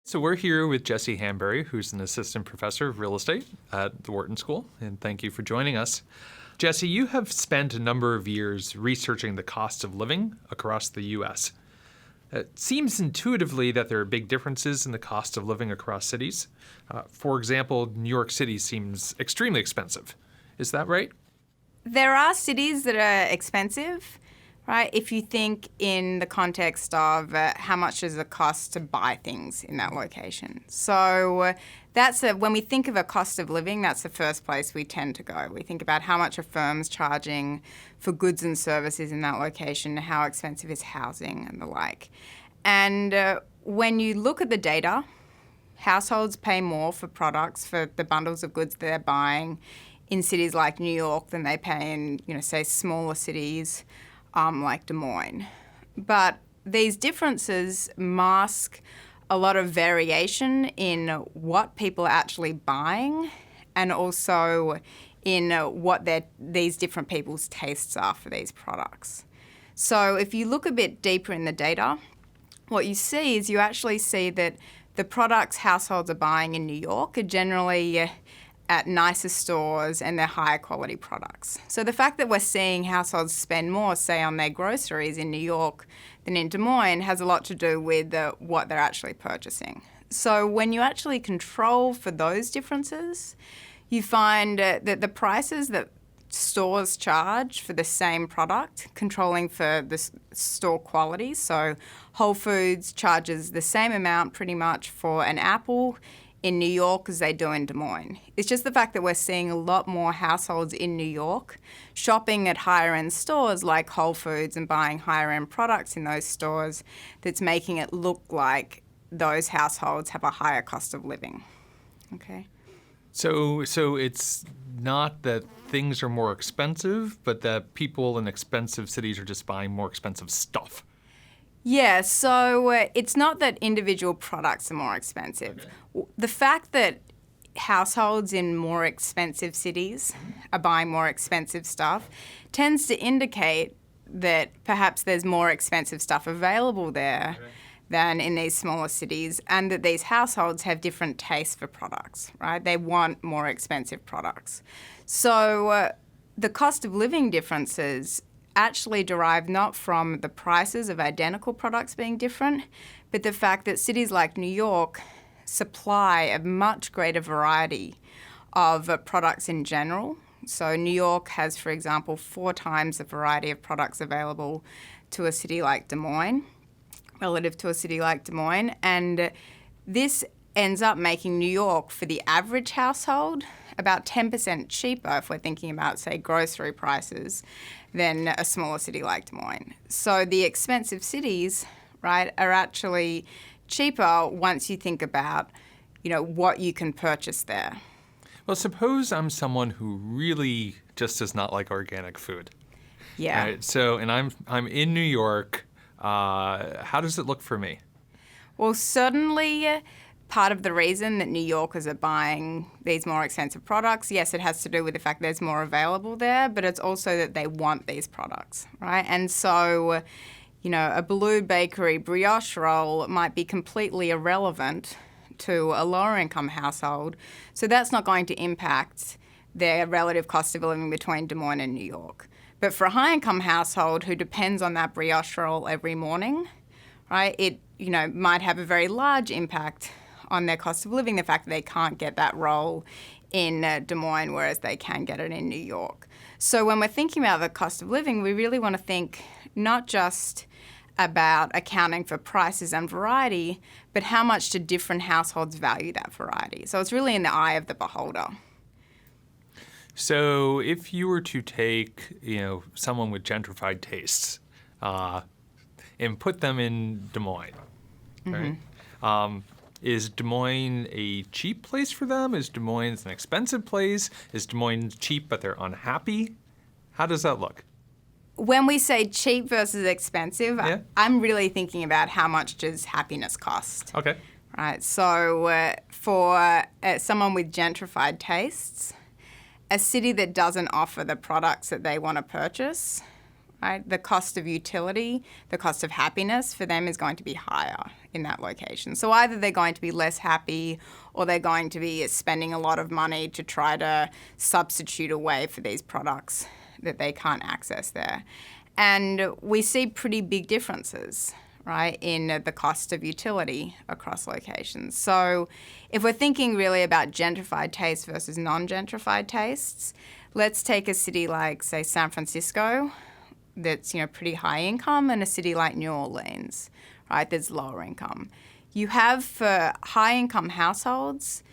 So we're here with Jesse Handbury, who's an assistant professor of real estate at the Wharton School, and thank you for joining us. Jesse, you have spent a number of years researching the cost of living across the U.S. It seems intuitively that there are big differences in the cost of living across cities. For example, New York City seems extremely expensive. Is that right? There are cities that are expensive, right? If you think in the context of how much does it cost to buy things in that location. So when we think of a cost of living, that's the first place we tend to go. We think about how much are firms charging for goods and services in that location, how expensive is housing and the like. And when you look at the data, households pay more for products, for the bundles of goods they're buying in cities like New York than they pay in, say, smaller cities like Des Moines. But these differences mask a lot of variation in what people are actually buying and also in what these different people's tastes are for these products. So if you look a bit deeper in the data, what you see is you actually see that the products households are buying in New York are generally at nicer stores and they're higher quality products. So the fact that we're seeing households spend more, say, on their groceries in New York than in Des Moines has a lot to do with what they're actually purchasing. So when you actually control for those differences, you find that the prices that stores charge for the same product, controlling for the store quality. So Whole Foods charges the same amount pretty much for an apple in New York as they do in Des Moines. It's just the fact that we're seeing a lot more households in New York shopping at higher end stores like Whole Foods and buying higher end products in those stores that's making it look like those households have a higher cost of living. Okay. So it's not that things are more expensive, but that people in expensive cities are just buying more expensive stuff. Yeah, so it's not that individual products are more expensive. Okay. The fact that households in more expensive cities are buying more expensive stuff tends to indicate that perhaps there's more expensive stuff available there than in these smaller cities, and that these households have different tastes for products, right? They want more expensive products. So the cost of living differences actually derive not from the prices of identical products being different, but the fact that cities like New York supply a much greater variety of products in general. So New York has, for example, 4 times the variety of products available to a city like Des Moines, relative to a city like Des Moines. And this ends up making New York, for the average household, about 10% cheaper if we're thinking about, say, grocery prices than a smaller city like Des Moines. So the expensive cities, right, are actually cheaper once you think about, what you can purchase there. Well, suppose I'm someone who really just does not like organic food. Yeah. Right? So, and I'm in New York. How does it look for me? Well, certainly part of the reason that New Yorkers are buying these more expensive products, yes, it has to do with the fact there's more available there, but it's also that they want these products, right? And so, a Blue Bakery brioche roll might be completely irrelevant to a lower income household, so that's not going to impact their relative cost of living between Des Moines and New York. But for a high income household who depends on that brioche roll every morning, right, it might have a very large impact on their cost of living, the fact that they can't get that roll in Des Moines, whereas they can get it in New York. So when we're thinking about the cost of living, we really want to think not just about accounting for prices and variety, but how much do different households value that variety. So it's really in the eye of the beholder. So if you were to take, someone with gentrified tastes and put them in Des Moines, right? Is Des Moines a cheap place for them? Is Des Moines an expensive place? Is Des Moines cheap but they're unhappy? How does that look? When we say cheap versus expensive, yeah. I'm really thinking about how much does happiness cost. Okay. Right. So for someone with gentrified tastes, a city that doesn't offer the products that they want to purchase, right? The cost of utility, the cost of happiness for them is going to be higher in that location. So either they're going to be less happy or they're going to be spending a lot of money to try to substitute away for these products that they can't access there. And we see pretty big differences, right, in the cost of utility across locations. So if we're thinking really about gentrified tastes versus non-gentrified tastes, let's take a city like, say, San Francisco, that's pretty high income, and a city like New Orleans, right, that's lower income. You have for high income households,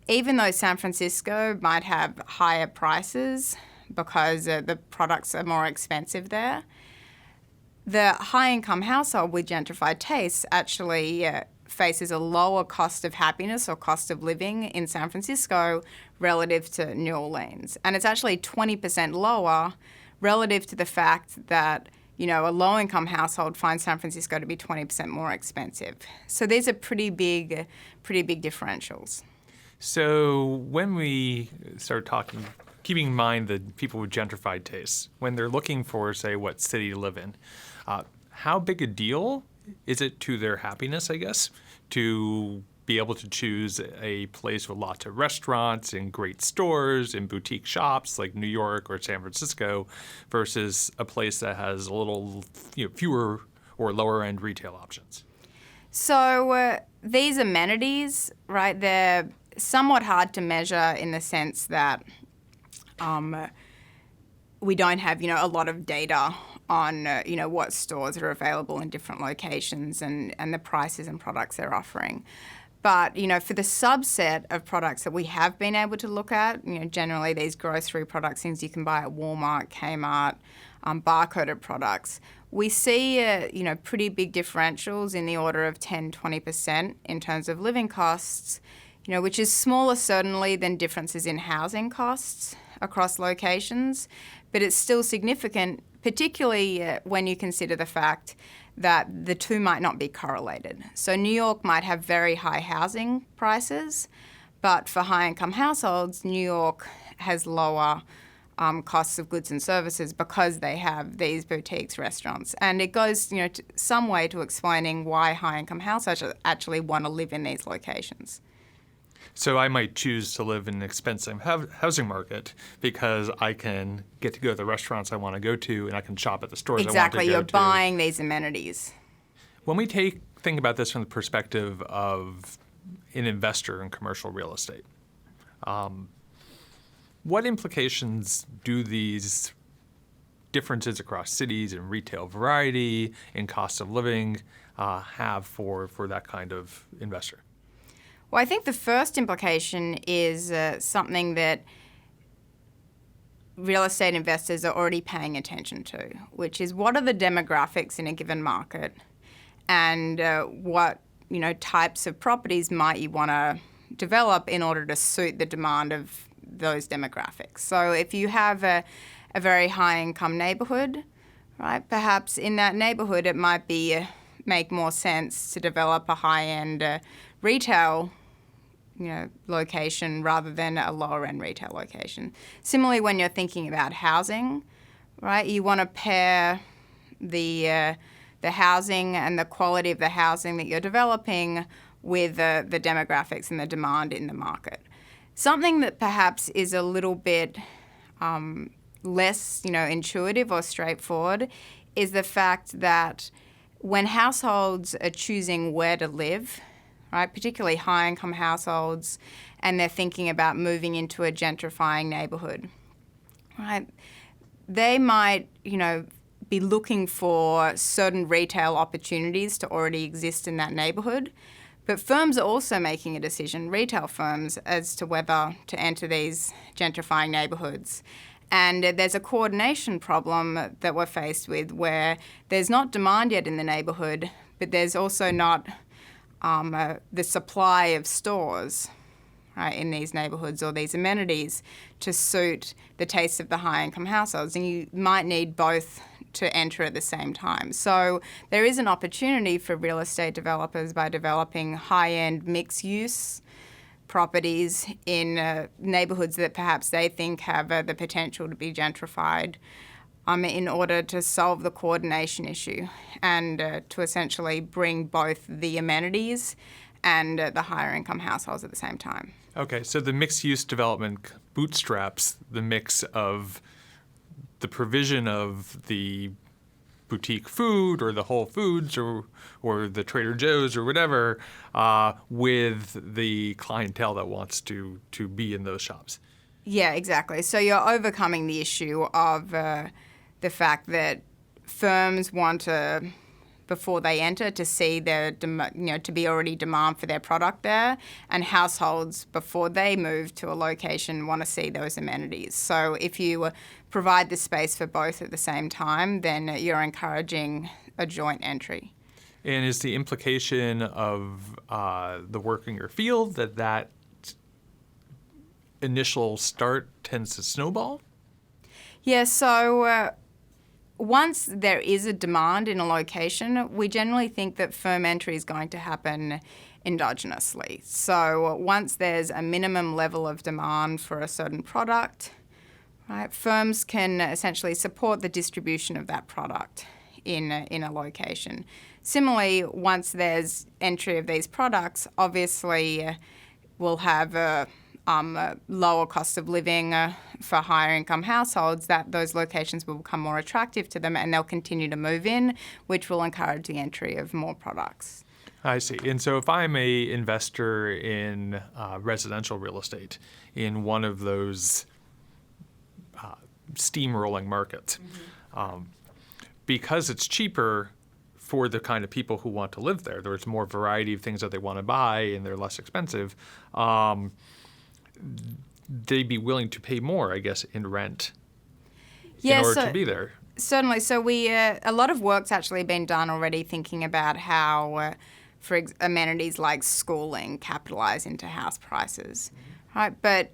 even though San Francisco might have higher prices because the products are more expensive there, the high income household with gentrified tastes actually faces a lower cost of happiness or cost of living in San Francisco relative to New Orleans. And it's actually 20% lower relative to the fact that, a low-income household finds San Francisco to be 20% more expensive. So these are pretty big differentials. So when we start talking, keeping in mind that people with gentrified tastes, when they're looking for, say, what city to live in, how big a deal is it to their happiness, I guess, to be able to choose a place with lots of restaurants and great stores and boutique shops like New York or San Francisco versus a place that has a little fewer or lower end retail options? So these amenities, right, they're somewhat hard to measure in the sense that we don't have, a lot of data on, what stores are available in different locations and the prices and products they're offering. But, for the subset of products that we have been able to look at, generally these grocery products, things you can buy at Walmart, Kmart, barcoded products, we see, pretty big differentials in the order of 10-20% in terms of living costs, which is smaller certainly than differences in housing costs across locations, but it's still significant, particularly when you consider the fact that the two might not be correlated. So New York might have very high housing prices, but for high-income households, New York has lower costs of goods and services because they have these boutiques, restaurants. And it goes, some way to explaining why high-income households actually want to live in these locations. So I might choose to live in an expensive housing market because I can get to go to the restaurants I want to go to and I can shop at the stores I want to go to. Exactly, you're buying these amenities. When we think about this from the perspective of an investor in commercial real estate, what implications do these differences across cities and retail variety and cost of living have for that kind of investor? Well, I think the first implication is something that real estate investors are already paying attention to, which is what are the demographics in a given market and what types of properties might you want to develop in order to suit the demand of those demographics. So if you have a very high-income neighbourhood, right, perhaps in that neighbourhood it might make more sense to develop a high-end retail location rather than a lower-end retail location. Similarly, when you're thinking about housing, right, you want to pair the housing and the quality of the housing that you're developing with the demographics and the demand in the market. Something that perhaps is a little bit less, intuitive or straightforward is the fact that when households are choosing where to live, right, particularly high-income households, and they're thinking about moving into a gentrifying neighbourhood, right, they might, be looking for certain retail opportunities to already exist in that neighbourhood. But firms are also making a decision, retail firms, as to whether to enter these gentrifying neighbourhoods. And there's a coordination problem that we're faced with where there's not demand yet in the neighbourhood, but there's also not the supply of stores, right, in these neighbourhoods or these amenities to suit the tastes of the high-income households. And you might need both to enter at the same time. So there is an opportunity for real estate developers by developing high-end mixed-use properties in neighbourhoods that perhaps they think have the potential to be gentrified in order to solve the coordination issue and to essentially bring both the amenities and the higher income households at the same time. Okay, so the mixed-use development bootstraps the mix of the provision of the boutique food or the Whole Foods or the Trader Joe's or whatever with the clientele that wants to be in those shops. Yeah, exactly. So you're overcoming the issue of the fact that firms want to, before they enter, to see their, to be already demand for their product there, and households, before they move to a location, want to see those amenities. So if you provide the space for both at the same time, then you're encouraging a joint entry. And is the implication of the work in your field that initial start tends to snowball? Yeah, so once there is a demand in a location, we generally think that firm entry is going to happen endogenously. So once there's a minimum level of demand for a certain product, right, firms can essentially support the distribution of that product in a location. Similarly, once there's entry of these products, obviously we'll have a lower cost of living for higher income households, that those locations will become more attractive to them and they'll continue to move in, which will encourage the entry of more products. I see. And so if I'm a investor in residential real estate in one of those steamrolling markets, because it's cheaper for the kind of people who want to live there, there's more variety of things that they want to buy and they're less expensive, they'd be willing to pay more, I guess, in rent in order to be there. Certainly. So a lot of work's actually been done already thinking about how, amenities like schooling capitalize into house prices, right? But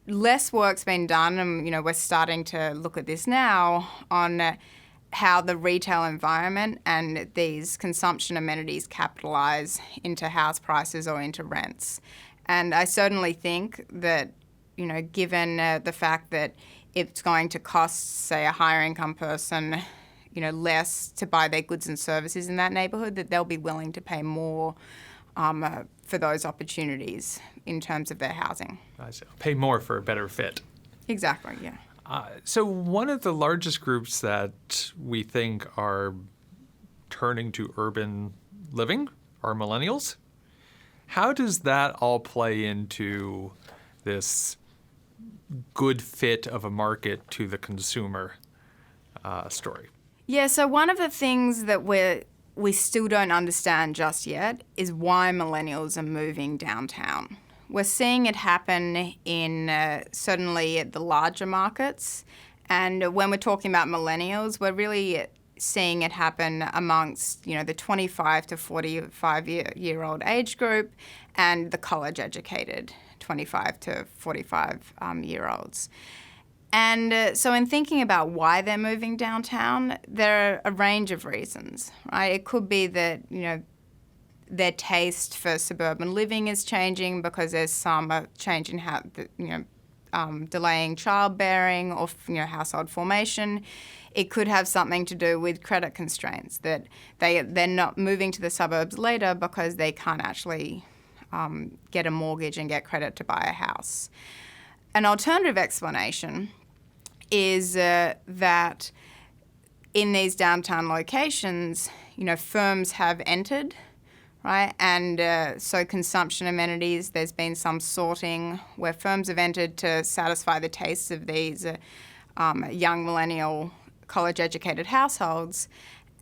less work's been done, and we're starting to look at this now on how the retail environment and these consumption amenities capitalize into house prices or into rents. And I certainly think that, given the fact that it's going to cost, say, a higher income person, less to buy their goods and services in that neighbourhood, that they'll be willing to pay more for those opportunities in terms of their housing. I see. Pay more for a better fit. Exactly, yeah. So one of the largest groups that we think are turning to urban living are millennials. How does that all play into this good fit of a market to the consumer story? Yeah, so one of the things that we still don't understand just yet is why millennials are moving downtown. We're seeing it happen in certainly the larger markets, and when we're talking about millennials, we're really seeing it happen amongst, the 25 to 45-year-old age group and the college-educated 25 to 45-year-olds. And so in thinking about why they're moving downtown, there are a range of reasons, right? It could be that, their taste for suburban living is changing because there's some change in how, delaying childbearing or, household formation. It could have something to do with credit constraints, that they're not moving to the suburbs later because they can't actually get a mortgage and get credit to buy a house. An alternative explanation is that in these downtown locations, firms have entered, right? And so consumption amenities, there's been some sorting where firms have entered to satisfy the tastes of these young millennial college-educated households,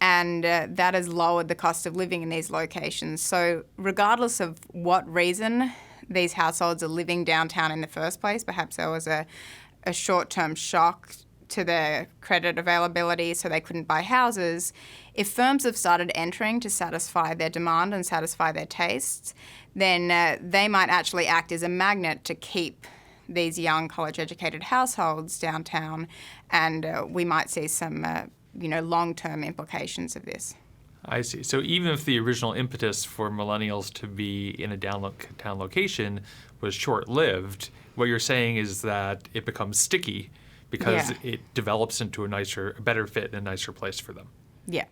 and that has lowered the cost of living in these locations. So regardless of what reason these households are living downtown in the first place, perhaps there was a short-term shock to their credit availability so they couldn't buy houses, if firms have started entering to satisfy their demand and satisfy their tastes, then they might actually act as a magnet to keep these young college-educated households downtown, and we might see some long-term implications of this. I see. So even if the original impetus for millennials to be in a downtown location was short-lived, what you're saying is that it becomes sticky because Yeah. it develops into a better fit and a nicer place for them. Yeah.